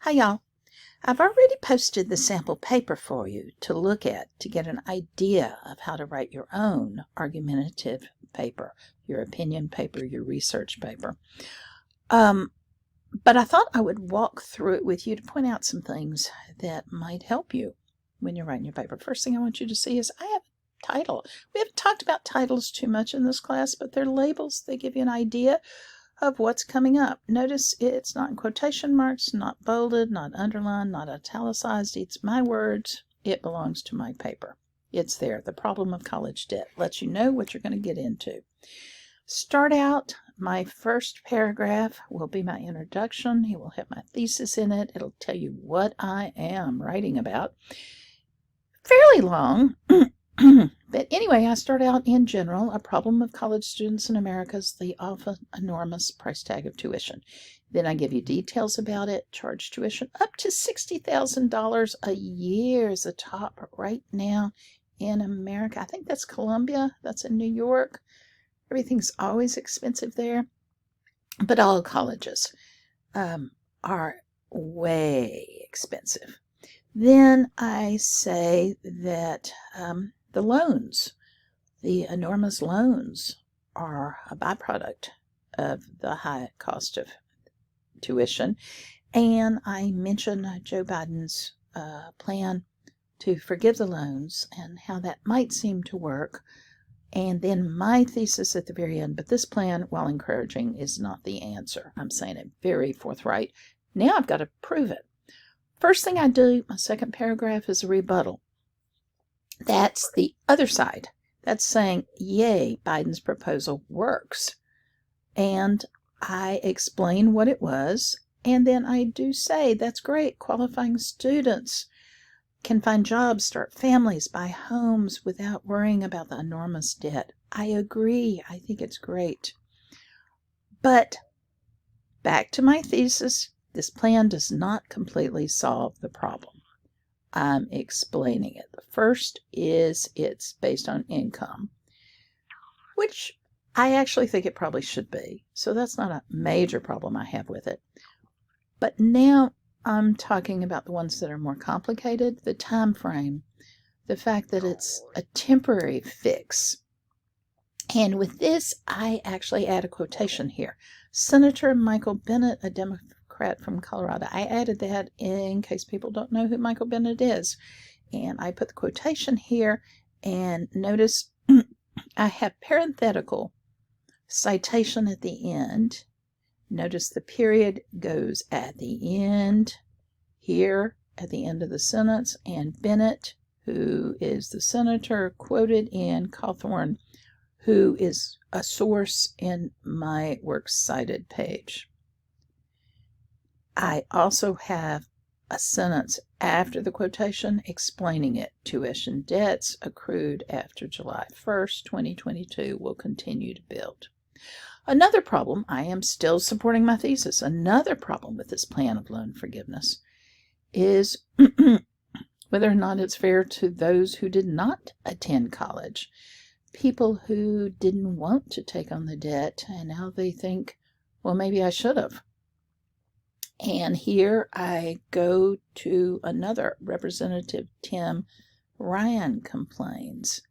Hi, y'all. I've already posted the sample paper for you to look at to get an idea of how to write your own argumentative paper, your opinion paper, your research paper. But I thought I would walk through it with you to point out some things that might help you when you're writing your paper. First thing I want you to see is I have a title. We haven't talked about titles too much in this class, but they're labels. They give you an idea of what's coming up. Notice it's not in quotation marks, not bolded, not underlined, not italicized. It's my words. It belongs to my paper. It's there. The problem of college debt lets you know what you're going to get into. Start out. My first paragraph will be my introduction. It will have my thesis in it. It'll tell you what I am writing about. Fairly long. But anyway, I start out in general. A problem of college students in America is the often enormous price tag of tuition. Then I give you details about it. Charge tuition up to $60,000 a year is the top right now in America. I think that's Columbia. That's in New York. Everything's always expensive there. But all colleges are way expensive. Then I say that the loans, the enormous loans, are a byproduct of the high cost of tuition. And I mention Joe Biden's plan to forgive the loans and how that might seem to work. And then my thesis at the very end. But this plan, while encouraging, is not the answer. I'm saying it very forthright. Now I've got to prove it. First thing I do, my second paragraph, is a rebuttal. That's the other side. That's saying, yay, Biden's proposal works. And I explain what it was. And then I do say, that's great. Qualifying students can find jobs, start families, buy homes without worrying about the enormous debt. I agree. I think it's great. But back to my thesis, this plan does not completely solve the problem. I'm explaining it. The first is it's based on income, which I actually think it probably should be. So that's not a major problem I have with it. But now I'm talking about the ones that are more complicated, the time frame, the fact that it's a temporary fix. And with this, I actually add a quotation here. Senator Michael Bennet, a Democrat from Colorado. I added that in case people don't know who Michael Bennet is. And I put the quotation here, and notice I have parenthetical citation at the end. Notice the period goes at the end here at the end of the sentence, and Bennet, who is the senator quoted in Cawthorn, who is a source in my works cited page. I also have a sentence after the quotation explaining it. Tuition debts accrued after July 1st, 2022 will continue to build. Another problem, I am still supporting my thesis, another problem with this plan of loan forgiveness is whether or not it's fair to those who did not attend college. People who didn't want to take on the debt, and now they think, well, maybe I should have. And here I go to another Representative Tim Ryan complains.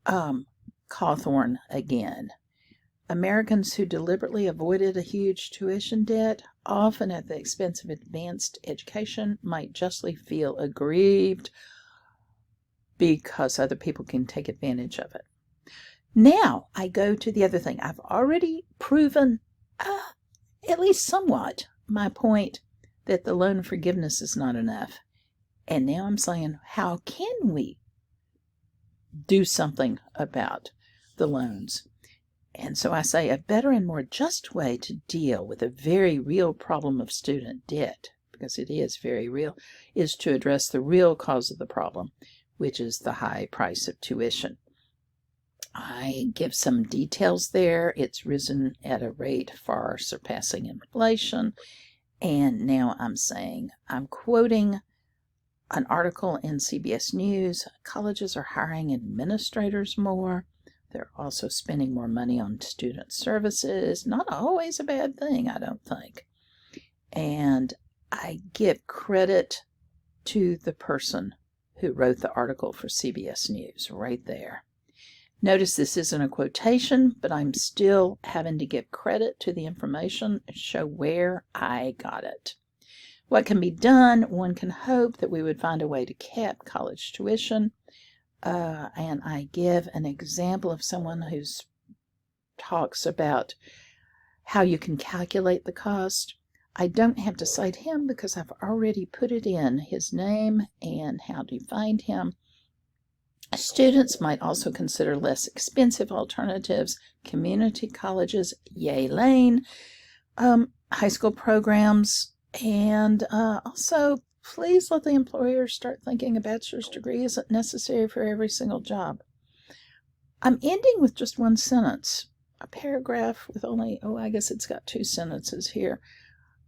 Cawthorn again. Americans who deliberately avoided a huge tuition debt, often at the expense of advanced education, might justly feel aggrieved because other people can take advantage of it. Now I go to the other thing. I've already proven, at least somewhat, my point that the loan forgiveness is not enough. And now I'm saying, how can we do something about the loans? And so I say a better and more just way to deal with a very real problem of student debt, because it is very real, is to address the real cause of the problem, which is the high price of tuition. I give some details there. It's risen at a rate far surpassing inflation. And now I'm saying, I'm quoting an article in CBS News. Colleges are hiring administrators more. They're also spending more money on student services. Not always a bad thing, I don't think. And I give credit to the person who wrote the article for CBS News right there. Notice this isn't a quotation, but I'm still having to give credit to the information and show where I got it. What can be done? One can hope that we would find a way to cap college tuition. And I give an example of someone who talks about how you can calculate the cost. I don't have to cite him because I've already put it in, his name and how to find him. Students might also consider less expensive alternatives, community colleges, Yay Lane, high school programs, and also please let the employers start thinking a bachelor's degree isn't necessary for every single job. I'm ending with just one sentence, a paragraph with only, I guess it's got 2 sentences here.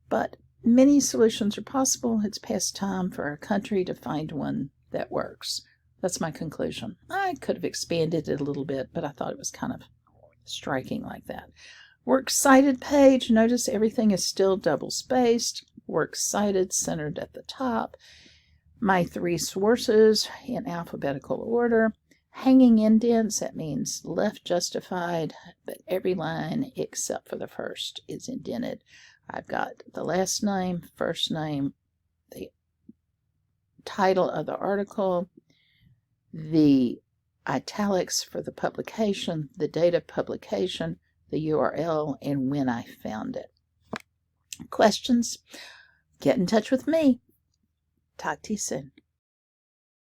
But many solutions are possible. It's past time for our country to find one that works. That's my conclusion. I could have expanded it a little bit, but I thought it was kind of striking like that. Works cited page. Notice everything is still double-spaced. Works cited centered at the top. My 3 sources in alphabetical order. Hanging indents, that means left justified, but every line except for the first is indented. I've got the last name, first name, the title of the article, the italics for the publication, the date of publication, the URL, and when I found it. Questions? Get in touch with me. Talk to you soon.